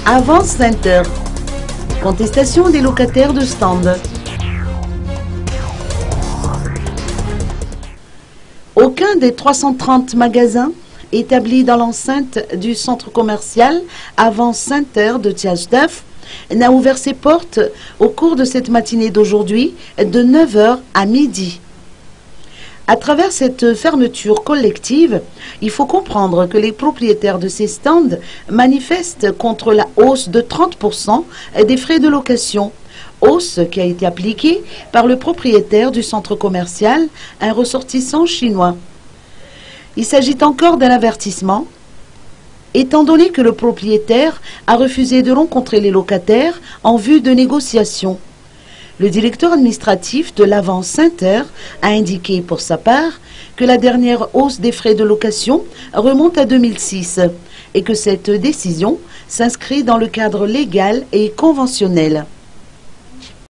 Avant Center. Contestation des locataires de stand. Aucun des 330 magasins établis dans l'enceinte du centre commercial Avant Center de Tchatchef n'a ouvert ses portes au cours de cette matinée d'aujourd'hui de 9 h à midi. À travers cette fermeture collective, il faut comprendre que les propriétaires de ces stands manifestent contre la hausse de 30% des frais de location, hausse qui a été appliquée par le propriétaire du centre commercial, un ressortissant chinois. Il s'agit encore d'un avertissement, étant donné que le propriétaire a refusé de rencontrer les locataires en vue de négociations. Le directeur administratif de l'Avant Center a indiqué pour sa part que la dernière hausse des frais de location remonte à 2006 et que cette décision s'inscrit dans le cadre légal et conventionnel.